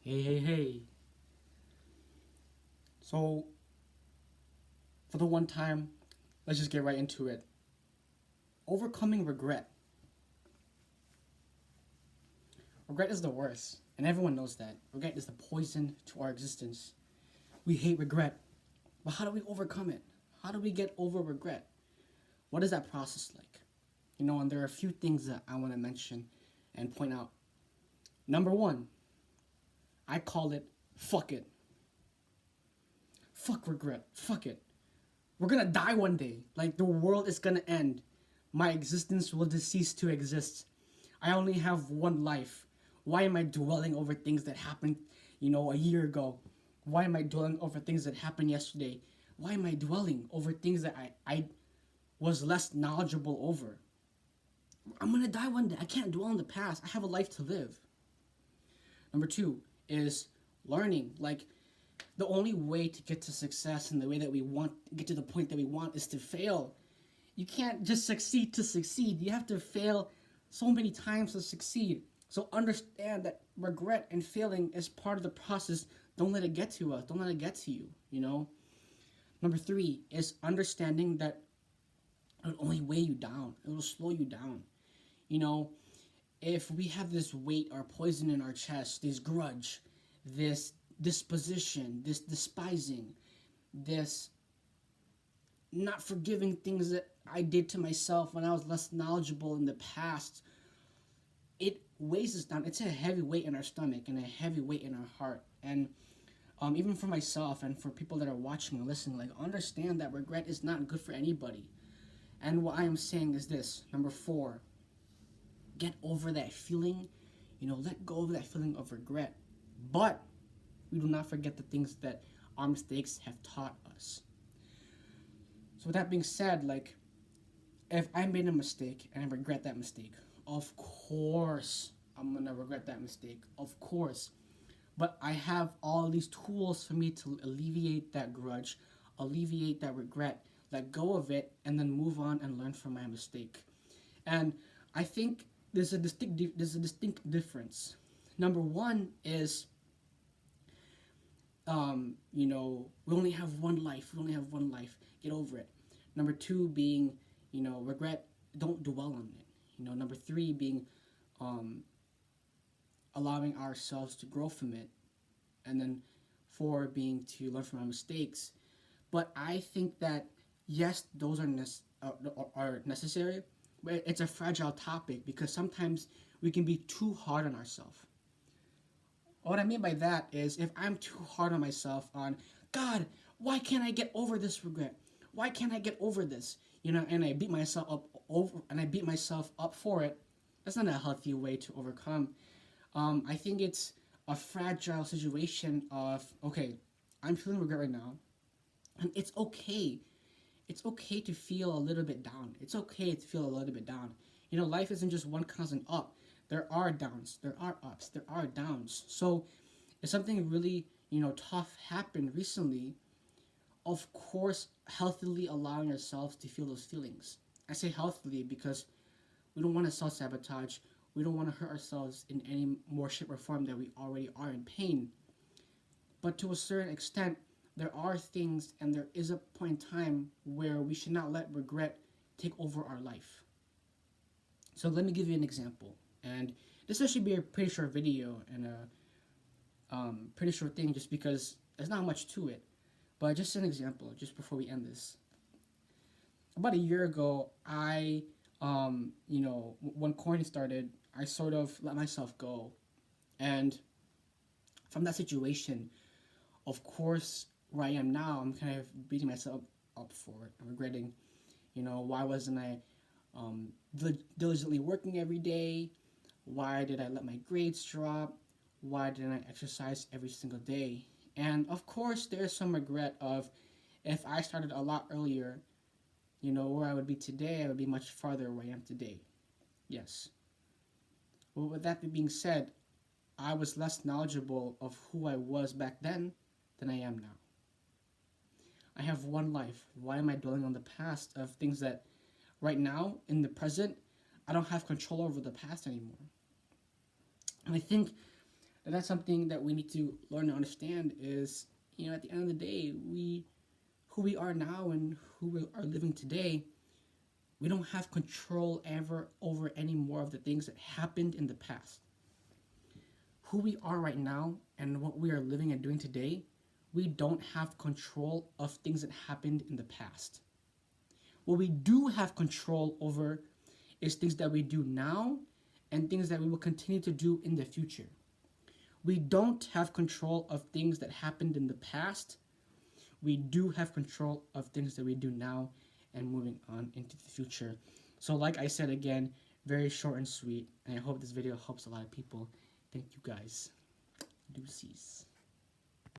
Hey, hey, hey. So, for the one time, let's just get right into it. Overcoming regret. Regret is the worst, and everyone knows that. Regret is the poison to our existence. We hate regret, but how do we overcome it? How do we get over regret? What is that process like? And there are a few things that I want to mention and point out. Number one, I call it fuck it. Fuck regret. Fuck it. We're gonna die one day. Like, the world is gonna end. My existence will just cease to exist. I only have one life. Why am I dwelling over things that happened, a year ago? Why am I dwelling over things that happened yesterday? Why am I dwelling over things that I was less knowledgeable over? I'm gonna die one day. I can't dwell in the past. I have a life to live. Number two is learning. Like, the only way to get to success and the way that we want get to the point that we want is to fail. You can't just succeed to succeed. You have to fail so many times to succeed. So understand that regret and failing is part of the process. Don't let it get to us. Don't let it get to you. Number three is understanding that it will only weigh you down. It will slow you down. You know, if we have this weight or poison in our chest, this grudge, this disposition, this despising, this not forgiving things that I did to myself when I was less knowledgeable in the past, it weighs us down. It's a heavy weight in our stomach and a heavy weight in our heart. And even for myself and for people that are watching and listening, like, understand that regret is not good for anybody. And what I am saying is this: number four, get over that feeling. Let go of that feeling of regret. But we do not forget the things that our mistakes have taught us. So with that being said, like, if I made a mistake and I regret that mistake, of course I'm gonna regret that mistake. Of course. But I have all these tools for me to alleviate that grudge, alleviate that regret, let go of it, and then move on and learn from my mistake. And I think there's a distinct difference. Number one is, we only have one life. We only have one life. Get over it. Number two being, regret. Don't dwell on it. Number three being, um, allowing ourselves to grow from it, and then four being to learn from our mistakes. But I think that, yes, those are necessary, but it's a fragile topic because sometimes we can be too hard on ourselves. What I mean by that is, if I'm too hard on myself on, God, why can't I get over this regret? Why can't I get over this? And I beat myself up for it. That's not a healthy way to overcome. I think it's a fragile situation of, okay, I'm feeling regret right now, and it's okay. It's okay to feel a little bit down. It's okay to feel a little bit down. Life isn't just one constant up. There are downs, there are ups, there are downs. So if something really, tough happened recently, of course, healthily allowing ourselves to feel those feelings. I say healthily because we don't want to self sabotage. We don't want to hurt ourselves in any more shape or form that we already are in pain. But to a certain extent, there are things and there is a point in time where we should not let regret take over our life. So let me give you an example. And this will actually be a pretty short video and a pretty short thing just because there's not much to it. But just an example, just before we end this. About a year ago, when quarantine started, I sort of let myself go. And from that situation, of course, where I am now, I'm kind of beating myself up for it. I'm regretting, why wasn't I diligently working every day? Why did I let my grades drop? Why didn't I exercise every single day? And of course, there's some regret of, if I started a lot earlier, where I would be today, I would be much farther where I am today. Yes. Well, with that being said, I was less knowledgeable of who I was back then than I am now. I have one life. Why am I dwelling on the past of things that right now, in the present, I don't have control over the past anymore? And I think And that's something that we need to learn to understand is, at the end of the day, who we are now and who we are living today, we don't have control ever over any more of the things that happened in the past. Who we are right now and what we are living and doing today, we don't have control of things that happened in the past. What we do have control over is things that we do now and things that we will continue to do in the future. We don't have control of things that happened in the past. We do have control of things that we do now and moving on into the future. So like I said again, very short and sweet, and I hope this video helps a lot of people. Thank you guys. Deuces.